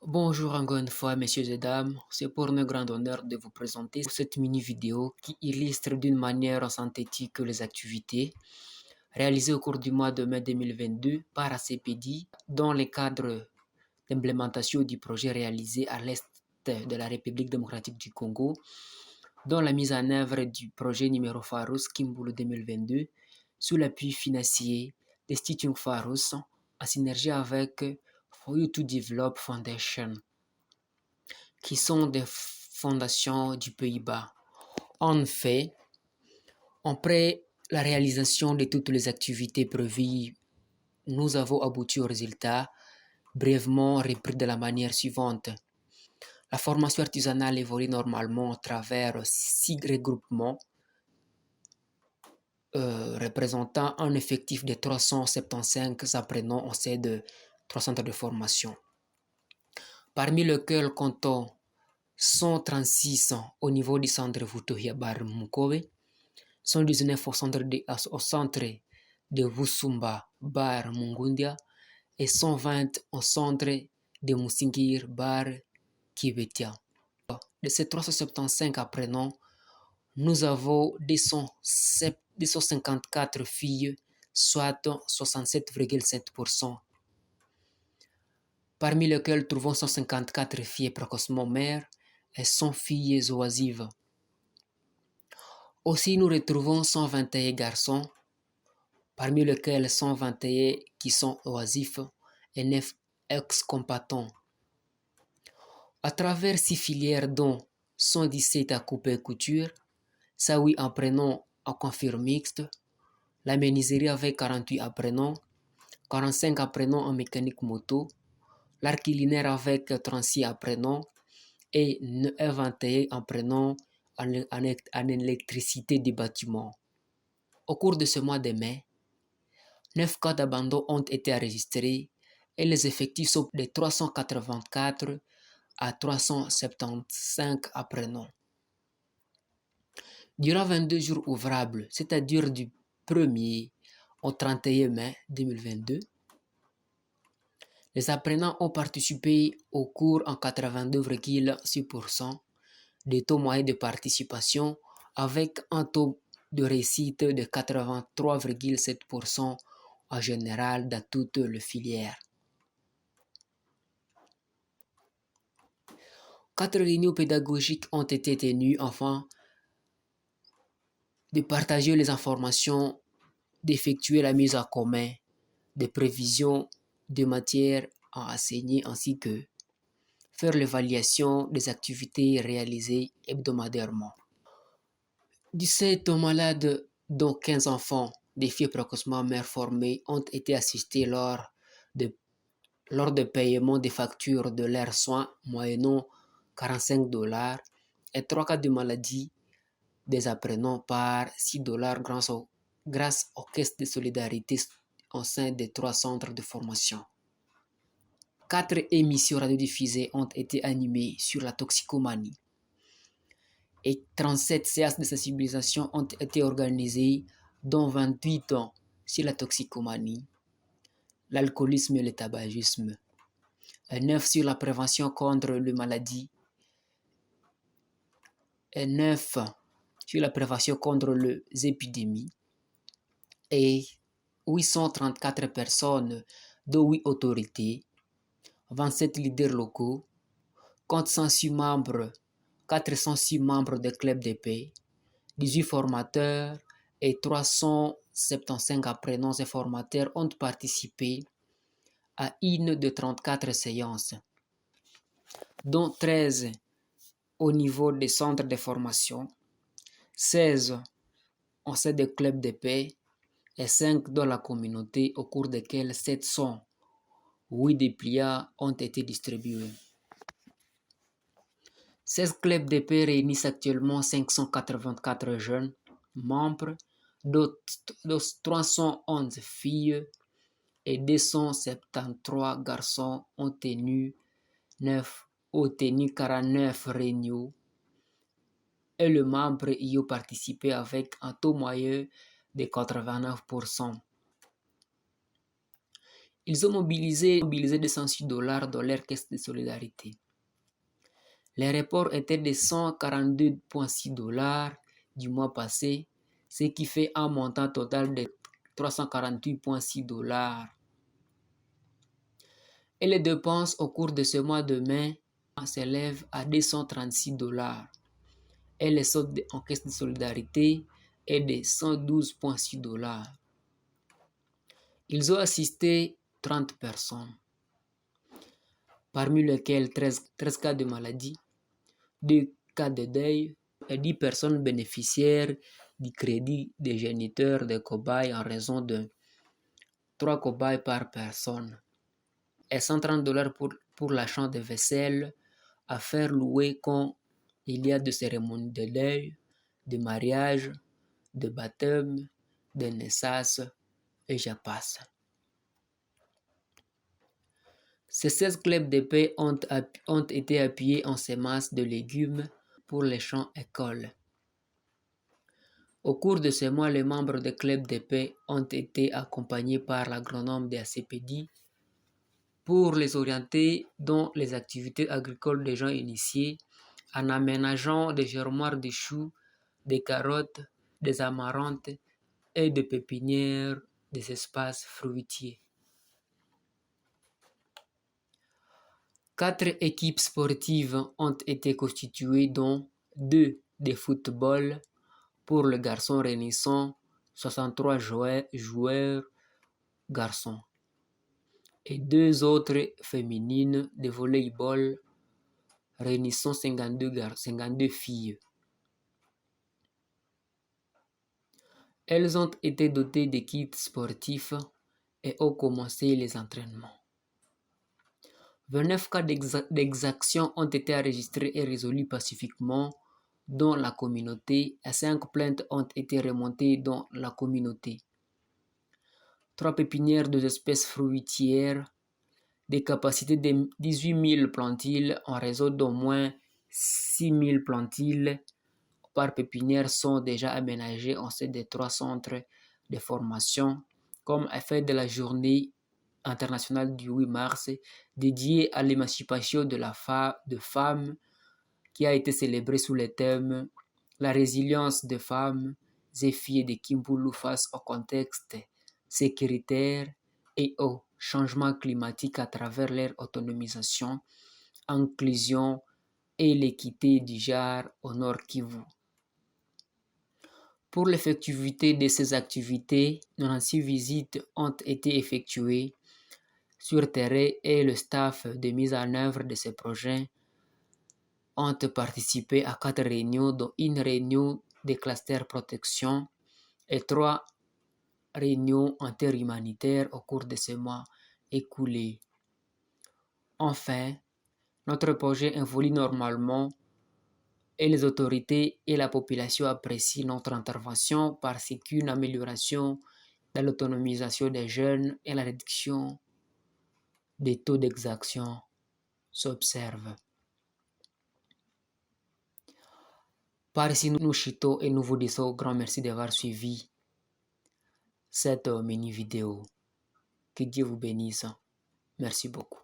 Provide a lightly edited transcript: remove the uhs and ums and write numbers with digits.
Bonjour encore une fois, messieurs et dames. C'est pour un grand honneur de vous présenter cette mini-vidéo qui illustre d'une manière synthétique les activités réalisées au cours du mois de mai 2022 par ACPD dans le cadre d'implémentation du projet réalisé à l'est de la République démocratique du Congo, dont la mise en œuvre du projet numéro Pharos Kimbulu 2022 sous l'appui financier d'Institut Pharos en synergie avec For You to Develop Foundation, qui sont des fondations du Pays-Bas. En fait, après la réalisation de toutes les activités prévues, nous avons abouti au résultat, brièvement repris de la manière suivante. La formation artisanale évolue normalement à travers 6 regroupements représentant un effectif de 375 apprenants au sein de 3 centres de formation, parmi lesquels comptons 136 au niveau du centre Vutohia Bar Mukobe, 119 au centre de Vusumba Bar Mungundia et 120 au centre de Musingir Bar Kibetia. De ces 375 apprenants, nous avons 254 filles, soit 67,7%, parmi lesquelles trouvons 154 filles précocement mères et 100 filles oisives. Aussi, nous retrouvons 121 garçons, parmi lesquels 121 qui sont oisifs et 9 ex-combattants. À travers 6 filières dont 117 à coupe et couture, ça oui apprenants en coiffure mixte, la menuiserie avec 48 apprenants, 45 apprenants en mécanique moto, l'art culinaire avec 36 apprenants et 21 apprenants en électricité des bâtiments. Au cours de ce mois de mai, 9 cas d'abandon ont été enregistrés et les effectifs sont de 384 à 375 apprenants. Durant 22 jours ouvrables, c'est-à-dire du 1er au 31 mai 2022, les apprenants ont participé au cours en 82,6% de taux moyen de participation avec un taux de réussite de 83,7% en général dans toutes les filières. 4 réunions pédagogiques ont été tenues afin de partager les informations, d'effectuer la mise en commun des prévisions de matières à enseigner ainsi que faire l'évaluation des activités réalisées hebdomadairement. 17 malades, dont 15 enfants, des filles précocement mères formées, ont été assistés lors de paiement des factures de leurs soins moyennant $45 et 3 cas de maladie des apprenants par $6 grâce aux caisses de solidarité au sein des 3 centres de formation. 4 émissions radiodiffusées ont été animées sur la toxicomanie et 37 séances de sensibilisation ont été organisées, dont 28 ans sur la toxicomanie, l'alcoolisme et le tabagisme, et 9 sur la prévention contre les maladies, et 9 sur la prévention contre les épidémies, et 834 personnes, dont 8 autorités, 27 leaders locaux, 406 membres des clubs de paix, 18 formateurs et 375 apprenants et formateurs ont participé à une de 34 séances, dont 13 au niveau des centres de formation, 16 au sein des clubs de paix et 5 dans la communauté, au cours desquels 708 dépliants ont été distribués. 16 clubs de paix réunissent actuellement 584 jeunes membres, dont 311 filles et 273 garçons ont tenu 49 réunions et les membres y ont participé avec un taux moyen de 89%. Ils ont mobilisé $206 dans leur caisse de solidarité. Les reports étaient de $142,6 du mois passé, ce qui fait un montant total de $348,6. Et les dépenses au cours de ce mois de mai s'élèvent à $236. Et les soldes en caisse de solidarité est de $112,6. Ils ont assisté 30 personnes, parmi lesquelles 13 cas de maladie, 2 cas de deuil et 10 personnes bénéficiaires du crédit des géniteurs des cobayes en raison de 3 cobayes par personne et $130 pour l'achat de vaisselle à faire louer quand il y a de cérémonies de deuil, de mariage, de baptême, de naissance et j'en passe. Ces 16 clubs de paix ont été appuyés en semences de légumes pour les champs-écoles. Au cours de ce mois, les membres des clubs de paix ont été accompagnés par l'agronome de la CPD pour les orienter dans les activités agricoles des gens initiés en aménageant des germoirs de choux, des carottes, des amarantes et des pépinières des espaces fruitiers. 4 équipes sportives ont été constituées, dont 2 de football pour le garçon réunissant 63 joueurs garçons et 2 autres féminines de volleyball réunissant 52 filles. Elles ont été dotées de kits sportifs et ont commencé les entraînements. 29 cas d'exaction ont été enregistrés et résolus pacifiquement dans la communauté et 5 plaintes ont été remontées dans la communauté. 3 pépinières de espèces fruitières, des capacités de 18 000 plantiles en réseau d'au moins 6 000 plantiles par pépinière sont déjà aménagées en sein des 3 centres de formation comme effet de la journée internationale du 8 mars dédiée à l'émancipation de femmes qui a été célébrée sous le thème « La résilience des femmes et filles de Kimbulu face au contexte sécuritaire et au changement climatique à travers leur autonomisation, inclusion et l'équité du genre au Nord Kivu ». Pour l'effectivité de ces activités, 96 visites ont été effectuées sur terrain et le staff de mise en œuvre de ces projets ont participé à 4 réunions, dont une réunion des clusters protection et 3 réunions interhumanitaires au cours de ce mois écoulé. Enfin, notre projet évolue normalement et les autorités et la population apprécient notre intervention parce qu'une amélioration de l'autonomisation des jeunes et la réduction des taux d'exaction s'observe. Par ici, nous chutons et nous vous disons grand merci d'avoir suivi cette mini vidéo. Que Dieu vous bénisse. Merci beaucoup.